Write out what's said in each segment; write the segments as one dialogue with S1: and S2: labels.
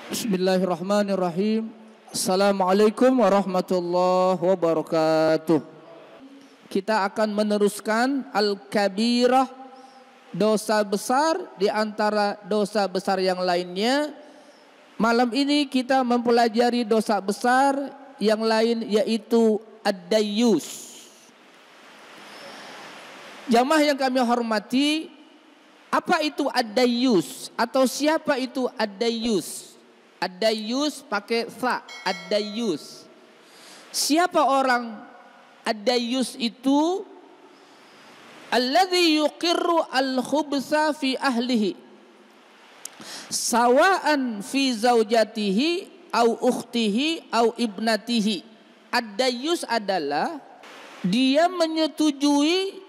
S1: Bismillahirrahmanirrahim. Assalamualaikum warahmatullahi wabarakatuh. Kita akan meneruskan al-kabirah, dosa besar di antara dosa besar yang lainnya. Malam ini kita mempelajari dosa besar yang lain, yaitu ad-dayyus. Jamaah yang kami hormati, apa itu ad-dayyus atau siapa itu ad-dayyus? Ad-dayyus pakai fa, ad-dayyus. Siapa orang ad-dayyus itu? Alladzi yuqirru al-khubsa fi ahlihi, sawa'an fi zaujatihi au ukhtihi au ibnatihi. Ad-dayyus adalah dia menyetujui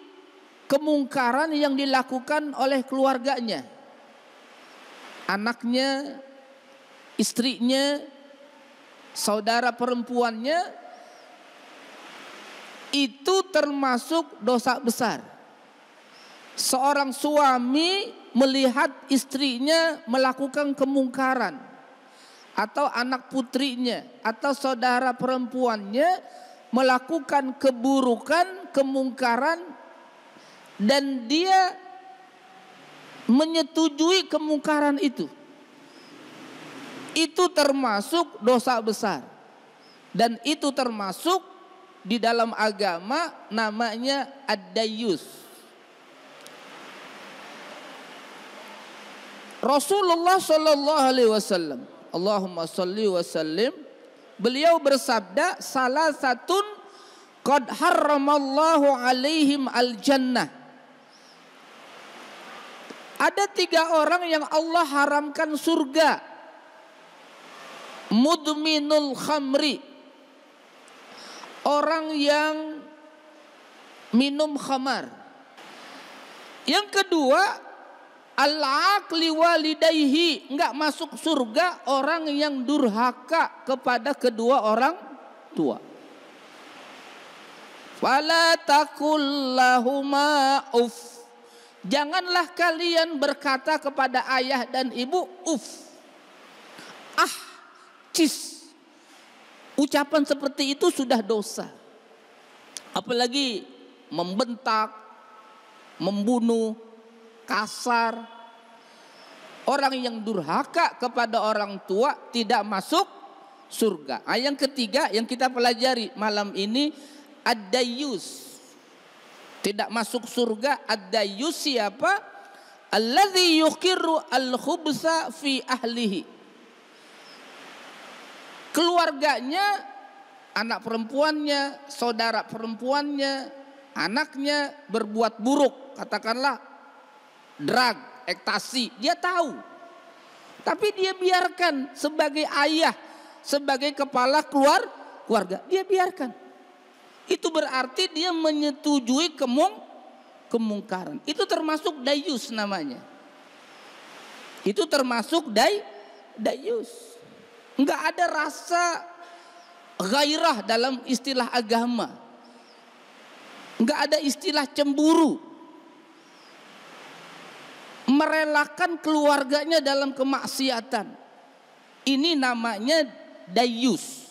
S1: kemungkaran yang dilakukan oleh keluarganya, anaknya, istrinya, saudara perempuannya. Itu termasuk dosa besar. Seorang suami melihat istrinya melakukan kemungkaran, atau anak putrinya atau saudara perempuannya melakukan keburukan, kemungkaran, dan dia menyetujui kemungkaran itu termasuk dosa besar. Dan itu termasuk di dalam agama namanya ad-dayyus. Rasulullah sallallahu alaihi wasallam, Allahumma shalli wa sallim, beliau bersabda, salasatun qad harramallahu alaihim al-jannah. Ada 3 orang yang Allah haramkan surga. Mudminul khamri, orang yang minum khamar. Yang kedua, al-aqli walidayhi, enggak masuk surga orang yang durhaka kepada kedua orang tua. Fala taqul lahuma uff, janganlah kalian berkata kepada ayah dan ibu uff. Ucapan seperti itu sudah dosa. Apalagi membentak, membunuh, kasar. Orang yang durhaka kepada orang tua tidak masuk surga. Yang ketiga yang kita pelajari malam ini, ad-dayyus. Tidak masuk surga. Ad-dayyus siapa? Alladzi yuqirru al-khubsa fi ahlihi. Keluarganya, anak perempuannya, saudara perempuannya, anaknya berbuat buruk, katakanlah drug, ekstasi, dia tahu, tapi dia biarkan sebagai ayah, sebagai kepala keluarga, dia biarkan. Itu berarti dia menyetujui kemungkaran. Itu termasuk dayyus namanya. Itu termasuk dayyus. Enggak ada rasa gairah dalam istilah agama. Enggak ada istilah cemburu. Merelakan keluarganya dalam kemaksiatan. Ini namanya dayyus.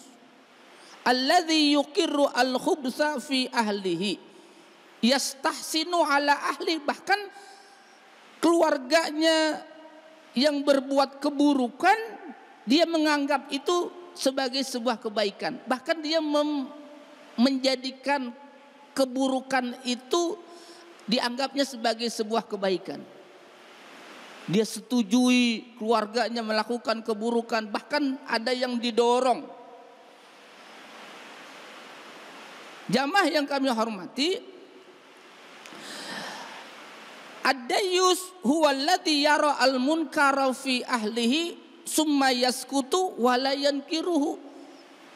S1: Alladzi yuqirru al-khubsa fi ahlihi, yastahsinu ala ahli, bahkan keluarganya yang berbuat keburukan dia menganggap itu sebagai sebuah kebaikan. Bahkan dia menjadikan keburukan itu dianggapnya sebagai sebuah kebaikan. Dia setujui keluarganya melakukan keburukan, bahkan ada yang didorong. Jamaah yang kami hormati, ad-dayyus huwa alladzi yara al-munkara fi ahlihi summa yaskutu wala yankiruhu.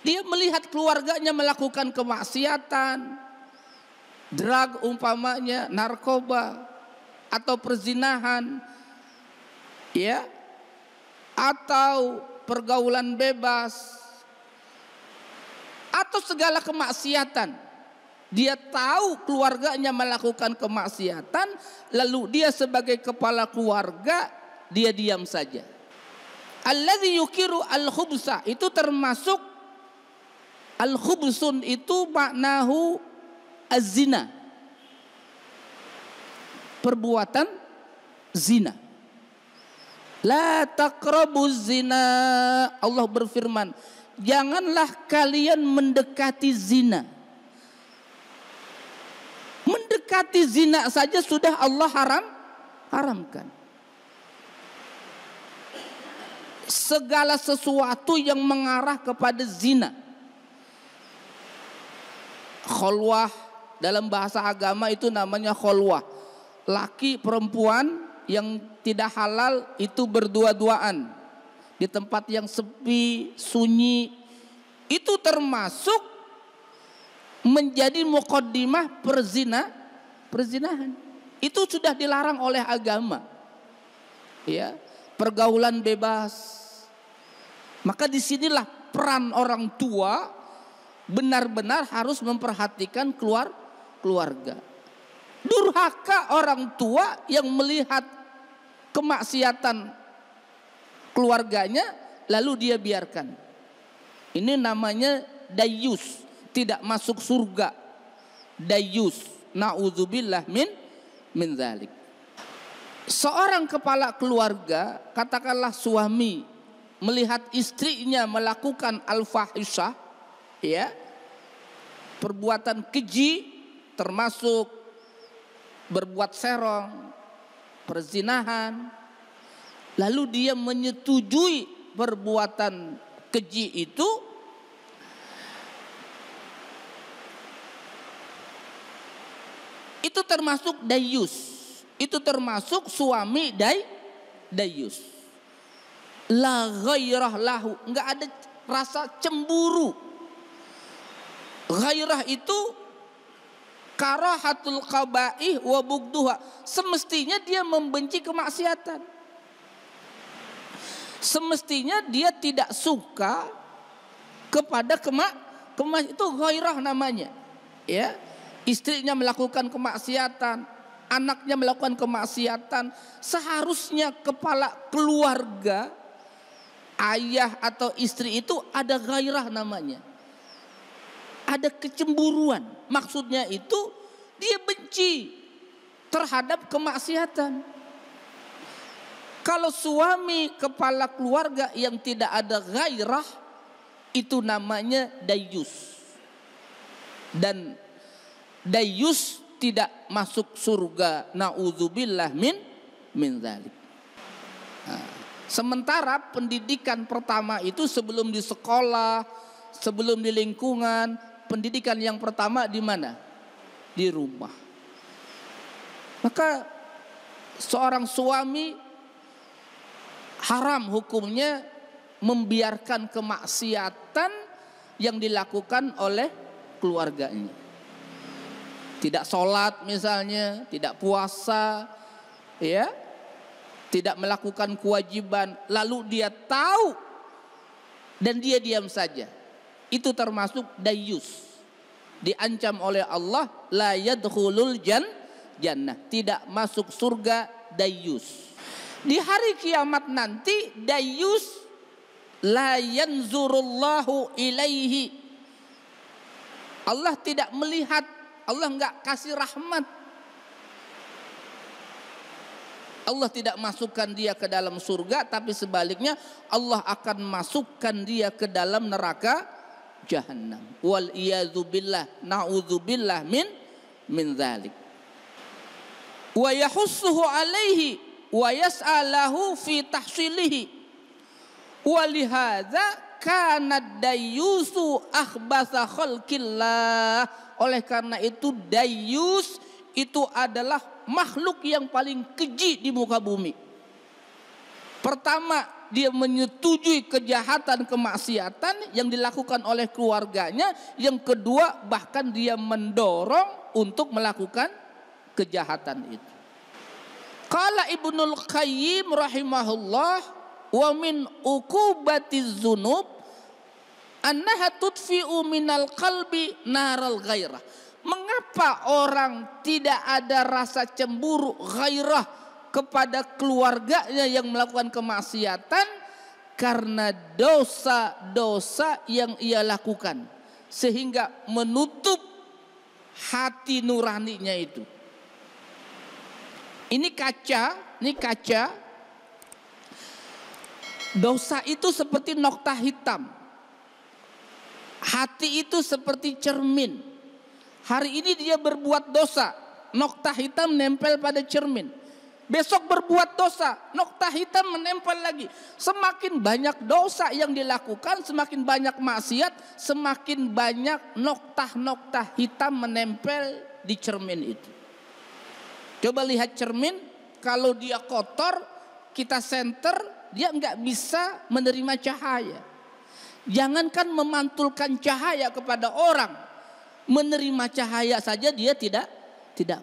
S1: Dia melihat keluarganya melakukan kemaksiatan, drug umpamanya, narkoba, atau perzinahan, ya, atau pergaulan bebas, atau segala kemaksiatan. Dia tahu keluarganya melakukan kemaksiatan, lalu dia sebagai kepala keluarga dia diam saja. Alladzi yukiru al-khubsa, itu termasuk al-khubsun itu maknahu az-zina, perbuatan zina. La taqrabuz zina, Allah berfirman, janganlah kalian mendekati zina. Mendekati zina saja sudah Allah haramkan. Segala sesuatu yang mengarah kepada zina. Kholwah, dalam bahasa agama itu namanya kholwah. Laki perempuan yang tidak halal itu berdua-duaan di tempat yang sepi, sunyi. Itu termasuk menjadi muqaddimah perzinahan. Itu sudah dilarang oleh agama. Ya, pergaulan bebas. Maka disinilah peran orang tua benar-benar harus memperhatikan keluarga. Durhaka orang tua yang melihat kemaksiatan keluarganya lalu dia biarkan. Ini namanya dayyus, tidak masuk surga. Dayyus, na'udzubillah min dzalik. Seorang kepala keluarga, katakanlah suami, melihat istrinya melakukan al-fahisyah, ya, perbuatan keji, termasuk berbuat serong, perzinahan, lalu dia menyetujui perbuatan keji itu termasuk dayyus, itu termasuk suami dayyus. La ghairah lahu, enggak ada rasa cemburu. Ghairah itu karahatul qabaih wa bugduha, semestinya dia membenci kemaksiatan. Semestinya dia tidak suka kepada itu ghairah namanya. Ya, istrinya melakukan kemaksiatan, anaknya melakukan kemaksiatan, seharusnya kepala keluarga, ayah atau istri itu ada ghairah namanya. Ada kecemburuan. Maksudnya itu dia benci terhadap kemaksiatan. Kalau suami kepala keluarga yang tidak ada ghairah, itu namanya dayyus. Dan dayyus tidak masuk surga. Na'udzubillah min dzalik. Sementara pendidikan pertama itu sebelum di sekolah, sebelum di lingkungan, pendidikan yang pertama di mana? Di rumah. Maka seorang suami haram hukumnya membiarkan kemaksiatan yang dilakukan oleh keluarganya. Tidak sholat misalnya, tidak puasa, ya, tidak melakukan kewajiban, lalu dia tahu dan dia diam saja. Itu termasuk dayyus. Diancam oleh Allah, la yadkhulul jannah, tidak masuk surga dayyus. Di hari kiamat nanti dayyus la yanzurullahu ilaihi. Allah tidak melihat, Allah enggak kasih rahmat. Allah tidak masukkan dia ke dalam surga, tapi sebaliknya Allah akan masukkan dia ke dalam neraka jahannam. Wal iyadzu billah, na'udzubillah min dzalik. Wa yahussuhu alaihi wa yas'alahu fi tahsilihi. Wa lihadza kana dayyusu akhbatha khalqillah. Oleh karena itu dayyus itu adalah makhluk yang paling keji di muka bumi. Pertama, dia menyetujui kejahatan kemaksiatan yang dilakukan oleh keluarganya. Yang kedua, bahkan dia mendorong untuk melakukan kejahatan itu. Qala Ibnul Qayyim rahimahullah, wa min uqubatiz dzunub annaha tudfi'u minal qalbi naral ghairah. Mengapa orang tidak ada rasa cemburu ghairah kepada keluarganya yang melakukan kemaksiatan? karena dosa-dosa yang ia lakukan, sehingga menutup hati nuraninya itu. Ini kaca. Dosa itu seperti nokta hitam. Hati itu seperti cermin. Hari ini dia berbuat dosa, nokta hitam nempel pada cermin. Besok berbuat dosa, nokta hitam menempel lagi. Semakin banyak dosa yang dilakukan, semakin banyak maksiat, semakin banyak nokta-nokta hitam menempel di cermin itu. Coba lihat cermin, kalau dia kotor, kita senter, dia nggak bisa menerima cahaya. Jangankan memantulkan cahaya kepada orang, menerima cahaya saja dia tidak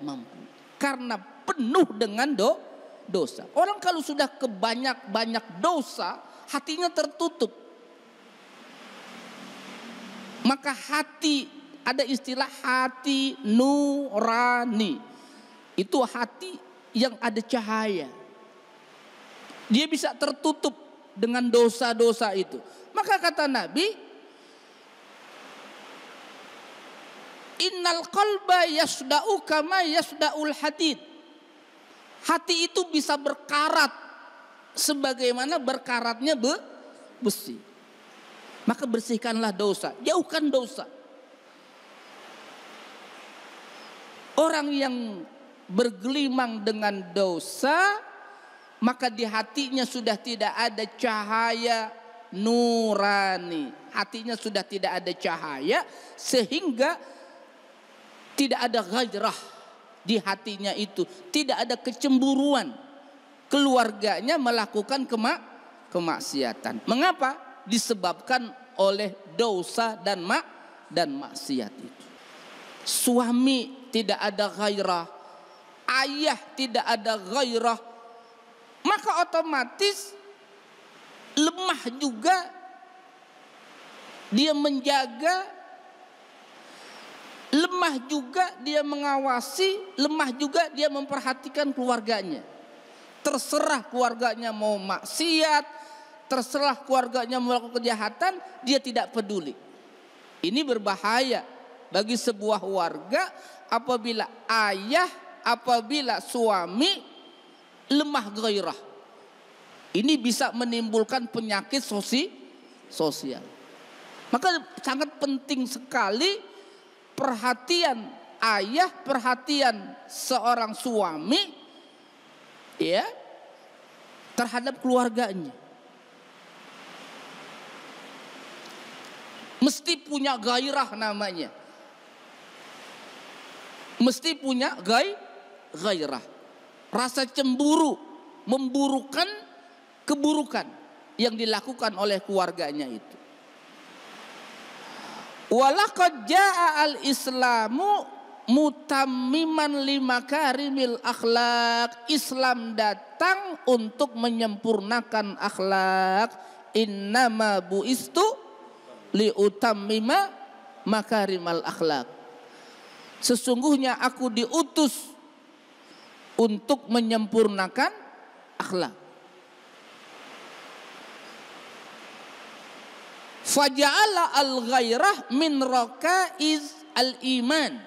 S1: mampu, karena penuh dengan dosa. Orang kalau sudah kebanyak dosa, hatinya tertutup. Maka hati, ada istilah hati nurani. Itu hati yang ada cahaya. Dia bisa tertutup dengan dosa-dosa itu. Maka kata Nabi, innal qalba yasda'u kama yasda'ul hadid. Hati itu bisa berkarat sebagaimana berkaratnya besi. Maka bersihkanlah dosa, jauhkan dosa. Orang yang bergelimang dengan dosa, maka di hatinya sudah tidak ada cahaya nurani. Hatinya sudah tidak ada cahaya, sehingga tidak ada gairah di hatinya itu. Tidak ada kecemburuan. Keluarganya melakukan kemaksiatan. Mengapa? Disebabkan oleh dosa dan maksiat itu. Suami tidak ada gairah, ayah tidak ada gairah, maka otomatis lemah juga dia menjaga, lemah juga dia mengawasi, lemah juga dia memperhatikan keluarganya. Terserah keluarganya mau maksiat, terserah keluarganya melakukan kejahatan, dia tidak peduli. Ini berbahaya bagi sebuah warga apabila apabila suami lemah gairah. Ini bisa menimbulkan penyakit sosial. Maka sangat penting sekali perhatian ayah, perhatian seorang suami ya terhadap keluarganya. Mesti punya gairah namanya. Mesti punya gairah. Rasa cemburu, memburukan keburukan yang dilakukan oleh keluarganya itu. Walaqad jaa al-islamu mutammiman limakarimil akhlak. Islam datang untuk menyempurnakan akhlak. Innama buistu liutammima makarimal akhlak. Sesungguhnya aku diutus untuk menyempurnakan akhlak. Faja'ala al-ghairah min rakaiz al-iman.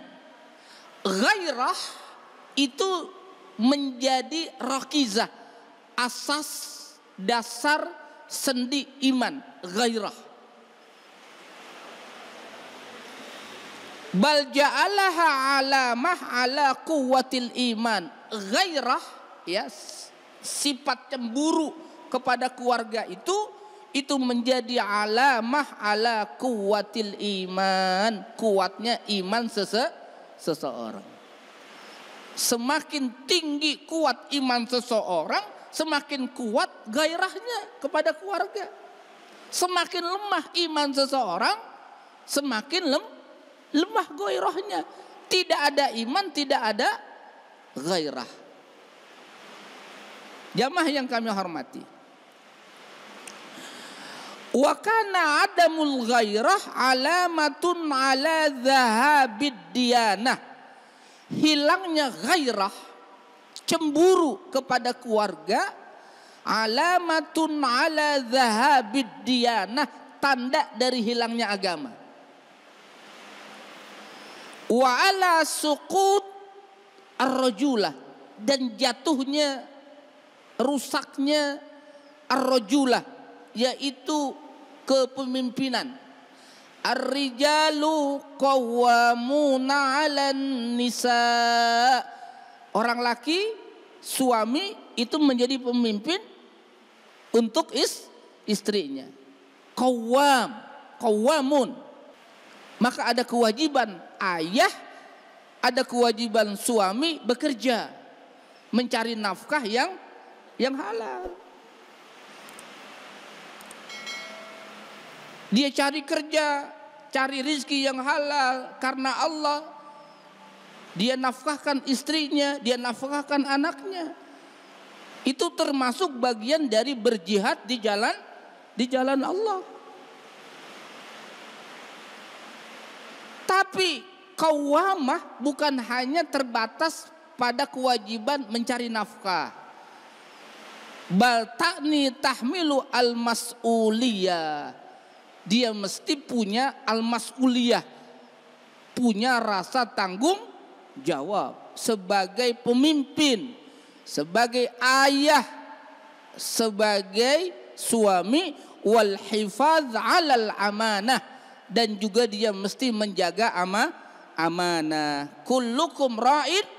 S1: Ghairah itu menjadi rakizah, asas dasar sendi iman. Ghairah. Bal ja'alaha alamah ala quwwatil iman. Ghairah, ya, sifat cemburu kepada keluarga itu menjadi alamah ala quwwatil iman, kuatnya iman seseorang. Semakin tinggi kuat iman seseorang, semakin kuat gairahnya kepada keluarga. Semakin lemah iman seseorang, semakin lemah gairahnya. Tidak ada iman, tidak ada gairah. Jamaah yang kami hormati, wa kana adamul ghairah alamatun ala dhahabid diyanah. Hilangnya gairah, cemburu kepada keluarga alamatun ala dhahabid diyanah, tanda dari hilangnya agama. Wa ala suqut ar-rajulah, dan jatuhnya, rusaknya ar-rajulah, yaitu kepemimpinan. Ar-rijalu qawwamuna 'alan nisa. Orang laki, suami itu menjadi pemimpin untuk istrinya. Qawwamun. Maka ada kewajiban ayah, ada kewajiban suami bekerja, mencari nafkah yang halal. Dia cari kerja, cari rizki yang halal karena Allah. Dia nafkahkan istrinya, dia nafkahkan anaknya. Itu termasuk bagian dari berjihad di jalan Allah. Tapi qawwamah bukan hanya terbatas pada kewajiban mencari nafkah. Bal ta'ni tahmilu al-mas'uliyah. Dia mesti punya al-mas'uliyah, punya rasa tanggung jawab sebagai pemimpin, sebagai ayah, sebagai suami, wal hifadz 'alal amanah, dan juga dia mesti menjaga amanah. Kullukum ra'in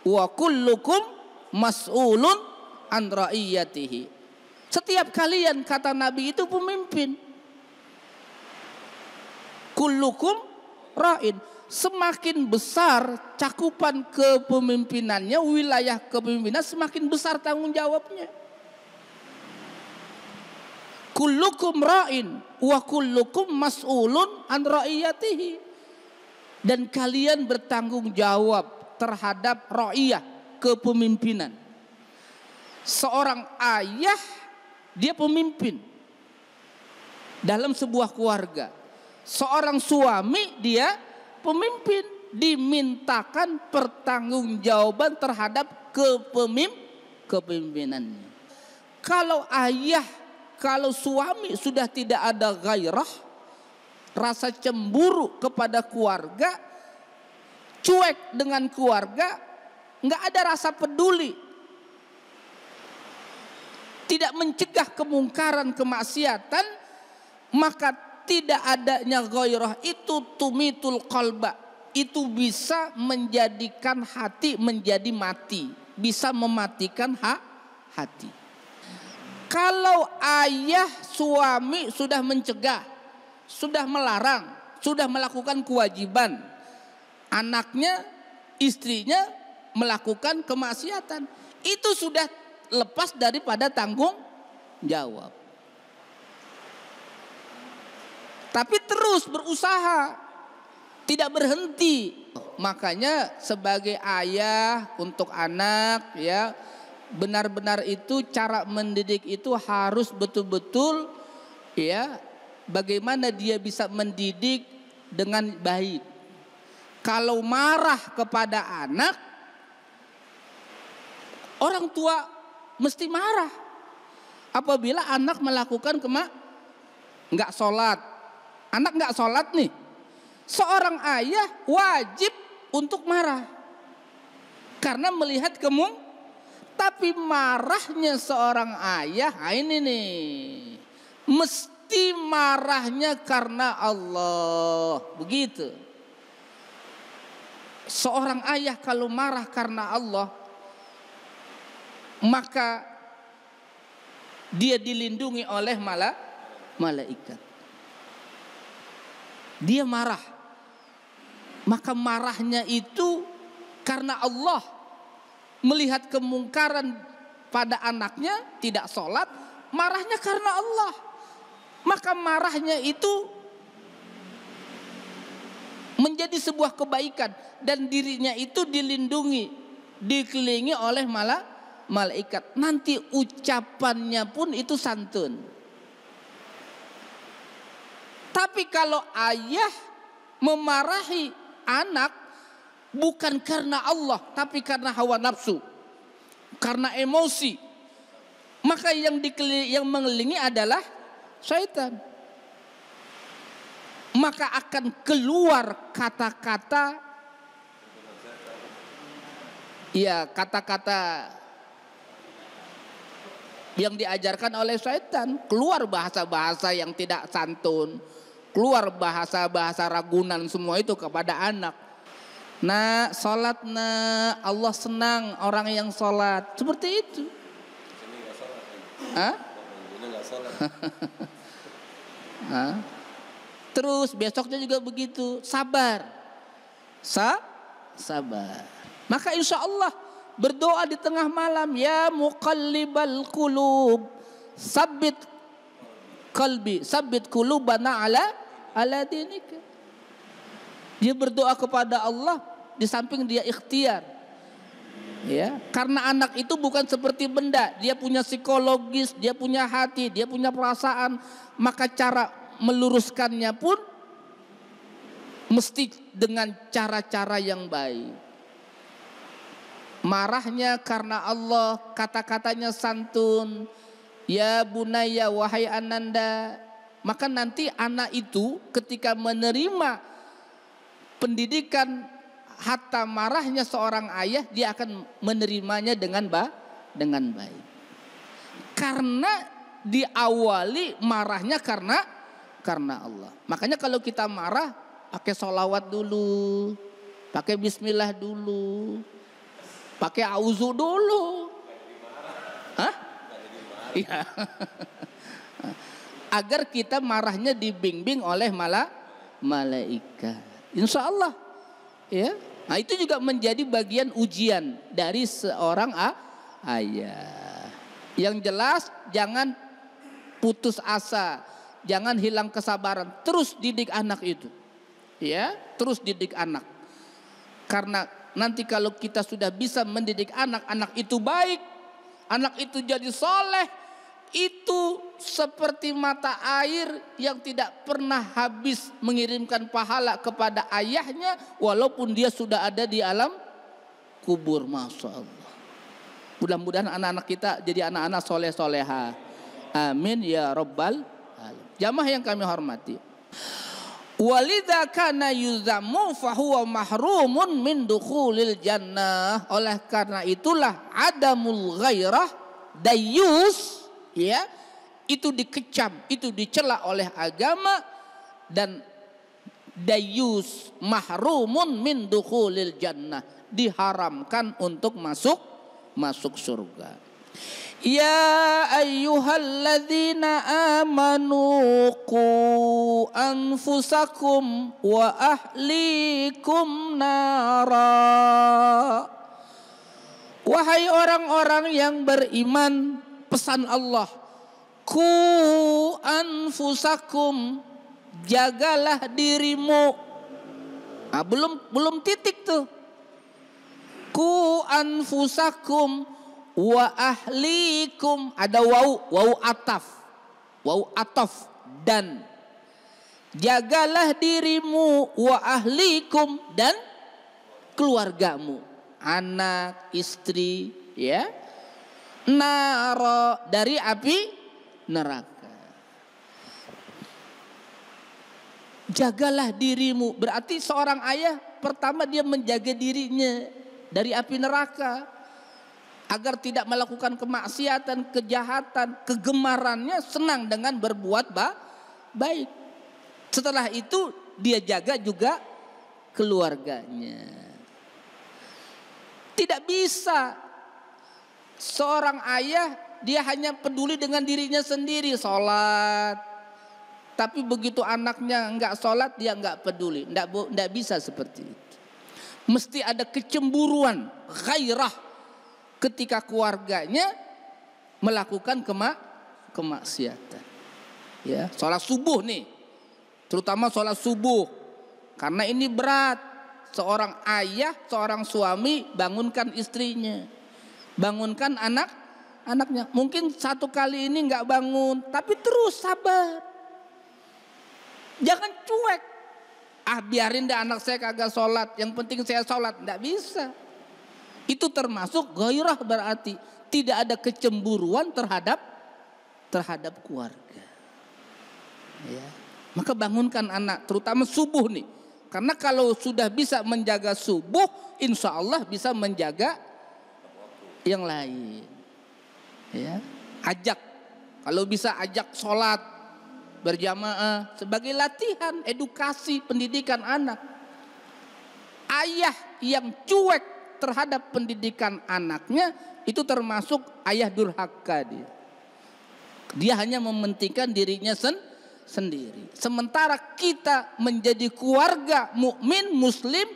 S1: wa kullukum mas'ulun an ra'iyatihi. Setiap kalian, kata Nabi, itu pemimpin. Kullukum ra'in. Semakin besar cakupan kepemimpinannya, wilayah kepemimpinan, semakin besar tanggung jawabnya. Kullukum ra'in wa kullukum mas'ulun an ra'iyatihi. Dan kalian bertanggung jawab terhadap ra'iyah, kepemimpinan. Seorang ayah, dia pemimpin dalam sebuah keluarga. Seorang suami, dia pemimpin, dimintakan pertanggungjawaban terhadap kepemimpinannya. Kalau ayah, kalau suami sudah tidak ada gairah, rasa cemburu kepada keluarga, cuek dengan keluarga, nggak ada rasa peduli, tidak mencegah kemungkaran, kemaksiatan, maka tidak adanya ghairah itu tumitul qalba, itu bisa menjadikan hati menjadi mati, bisa mematikan hati. Kalau ayah suami sudah mencegah, sudah melarang, sudah melakukan kewajiban, anaknya, istrinya melakukan kemaksiatan, itu sudah lepas daripada tanggung jawab. Tapi terus berusaha, tidak berhenti. Makanya sebagai ayah untuk anak, ya, benar-benar itu cara mendidik itu harus betul-betul, ya, bagaimana dia bisa mendidik dengan baik. Kalau marah kepada anak, orang tua mesti marah. Apabila anak melakukan nggak sholat, anak nggak sholat nih, seorang ayah wajib untuk marah karena melihat tapi marahnya seorang ayah, ini nih, mesti marahnya karena Allah, begitu. Seorang ayah kalau marah karena Allah, maka dia dilindungi oleh malaikat. Dia marah, maka marahnya itu karena Allah. Melihat kemungkaran pada anaknya tidak sholat, marahnya karena Allah. Maka marahnya itu menjadi sebuah kebaikan, dan dirinya itu dilindungi, dikelilingi oleh malaikat. Nanti ucapannya pun itu santun. Tapi kalau ayah memarahi anak bukan karena Allah, tapi karena hawa nafsu, karena emosi, maka yang mengelilingi adalah syaitan. Maka akan keluar kata-kata, ya kata-kata yang diajarkan oleh syaitan. Keluar bahasa-bahasa yang tidak santun, keluar bahasa-bahasa ragunan, semua itu kepada anak. Nah, sholat, nah Allah senang orang yang sholat, seperti itu. Hah? Hah? Terus besoknya juga begitu, sabar, sabar. Maka insya Allah berdoa di tengah malam, ya muqallibal qulub, sabbit qalbi, sabbit qulubana ala dinika. Dia berdoa kepada Allah di samping dia ikhtiar. Ya, karena anak itu bukan seperti benda, dia punya psikologis, dia punya hati, dia punya perasaan, maka cara meluruskannya pun mesti dengan cara-cara yang baik. Marahnya karena Allah, kata-katanya santun, ya bunaya wahai ananda, maka nanti anak itu ketika menerima pendidikan hatta marahnya seorang ayah, dia akan menerimanya dengan baik. Karena diawali marahnya karena Allah. Makanya kalau kita marah, pakai sholawat dulu, pakai bismillah dulu, pakai auzu dulu. Hah? Iya. Agar kita marahnya dibimbing oleh malaikat. Insya Allah. Ya. Nah, itu juga menjadi bagian ujian dari seorang ayah. Yang jelas jangan putus asa, jangan hilang kesabaran, terus didik anak itu. Ya, terus didik anak. Karena nanti kalau kita sudah bisa mendidik anak itu baik, anak itu jadi soleh, itu seperti mata air yang tidak pernah habis mengirimkan pahala kepada ayahnya, walaupun dia sudah ada di alam kubur. Masya Allah. Mudah-mudahan anak-anak kita jadi anak-anak soleh-soleha. Amin ya rabbal alamin. Jamaah yang kami hormati, walidza kana yuzamu fahuwa mahrumun min dukhulil jannah. Oleh karena itulah adamul ghairah, dayus, ya, itu dikecam, itu dicela oleh agama, dan dayus mahrumun min dukhulil jannah, diharamkan untuk masuk surga. Ya ayyuhalladzina amanu qu anfusakum wa ahlikum nara. Wahai orang-orang yang beriman, pesan Allah, ku anfusakum, jagalah dirimu. Nah, belum titik tuh. Ku anfusakum wa ahlikum, ada wau ataf, dan jagalah dirimu, wa ahlikum, dan keluargamu, anak, istri, ya, naro, dari api neraka. Jagalah dirimu, berarti seorang ayah pertama dia menjaga dirinya dari api neraka, agar tidak melakukan kemaksiatan, kejahatan, kegemarannya senang dengan berbuat baik. Setelah itu dia jaga juga keluarganya. Tidak bisa seorang ayah dia hanya peduli dengan dirinya sendiri, sholat, tapi begitu anaknya enggak sholat dia enggak peduli. Enggak bisa seperti itu. Mesti ada kecemburuan, ghairah, ketika keluarganya melakukan kemaksiatan. Ya, sholat subuh nih, terutama sholat subuh, karena ini berat. Seorang ayah, seorang suami bangunkan istrinya, bangunkan anaknya. Mungkin satu kali ini nggak bangun, tapi terus sabar. Jangan cuek. Biarin deh anak saya kagak sholat, yang penting saya sholat. Nggak bisa. Itu termasuk ghairah, berarti tidak ada kecemburuan terhadap keluarga. Ya. Maka bangunkan anak, terutama subuh nih. Karena kalau sudah bisa menjaga subuh, insya Allah bisa menjaga yang lain. Ya. Ajak, kalau bisa ajak sholat berjamaah sebagai latihan edukasi pendidikan anak. Ayah yang cuek terhadap pendidikan anaknya itu termasuk ayah durhaka dia. Dia hanya mementingkan dirinya sendiri. Sementara kita menjadi keluarga mukmin muslim,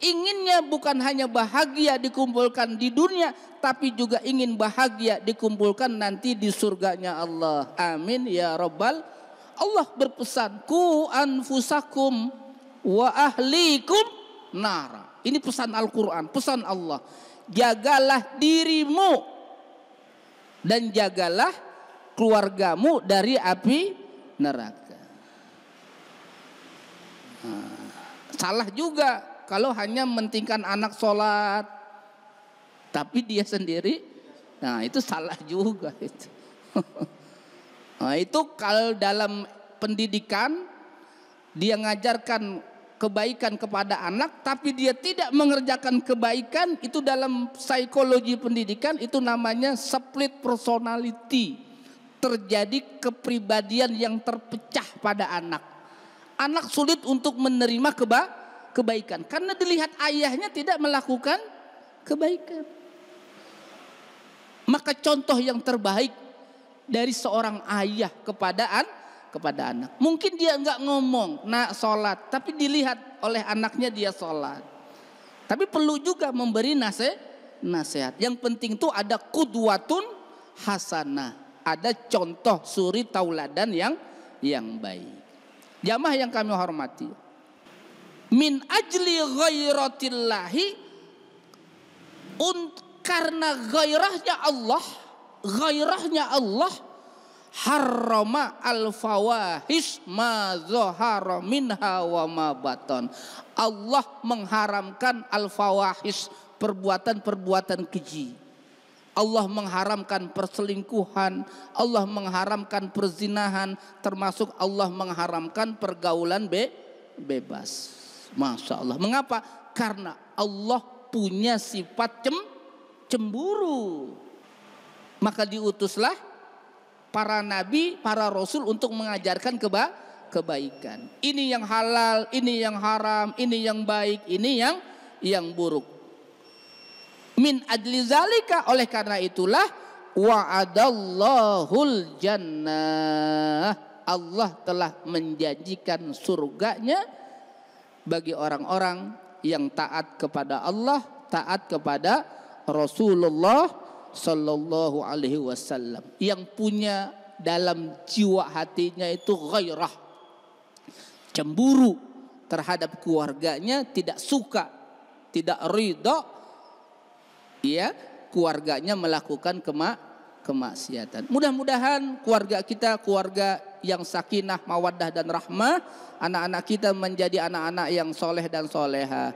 S1: inginnya bukan hanya bahagia dikumpulkan di dunia, tapi juga ingin bahagia dikumpulkan nanti di surganya Allah. Amin ya rabbal. Allah berpesan, ku anfusakum wa ahlikum nara. Ini pesan Al-Quran, pesan Allah. Jagalah dirimu dan jagalah keluargamu dari api neraka. Salah juga kalau hanya mementingkan anak sholat tapi dia sendiri, nah itu salah juga itu. Nah, itu kalau dalam pendidikan dia ngajarkan kebaikan kepada anak tapi dia tidak mengerjakan kebaikan, itu dalam psikologi pendidikan itu namanya split personality. Terjadi kepribadian yang terpecah pada anak. Anak sulit untuk menerima kebaikan karena dilihat ayahnya tidak melakukan kebaikan. Maka contoh yang terbaik dari seorang ayah kepada anak, mungkin dia enggak ngomong nak sholat, tapi dilihat oleh anaknya dia sholat. Tapi perlu juga memberi nasihat. Yang penting tuh ada qudwatun hasanah, ada contoh suri tauladan yang baik. Jamaah yang kami hormati, min ajli ghairatillahi, karena gairahnya Allah harrama al-fawahish ma zahara minha wa ma batan. Allah mengharamkan al-fawahish, perbuatan-perbuatan keji. Allah mengharamkan perselingkuhan, Allah mengharamkan perzinahan, termasuk Allah mengharamkan pergaulan bebas. Masya Allah. Mengapa? Karena Allah punya sifat cemburu. Maka diutuslah para nabi, para rasul untuk mengajarkan kebaikan. Ini yang halal, ini yang haram, ini yang baik, ini yang buruk. Min adli zalika, oleh karena itulah wa'adallahul jannah, Allah telah menjanjikan surganya bagi orang-orang yang taat kepada Allah, taat kepada Rasulullah sallallahu alaihi wasallam, yang punya dalam jiwa hatinya itu ghairah, cemburu terhadap keluarganya, tidak suka, tidak ridha ya keluarganya melakukan kemaksiatan. Mudah-mudahan keluarga kita keluarga yang sakinah, mawaddah dan rahmah. Anak-anak kita menjadi anak-anak yang soleh dan soleha,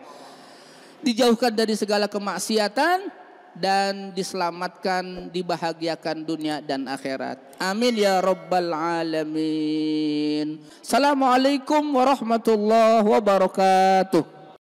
S1: dijauhkan dari segala kemaksiatan dan diselamatkan, dibahagiakan dunia dan akhirat. Amin ya rabbal alamin. Assalamualaikum warahmatullahi wabarakatuh.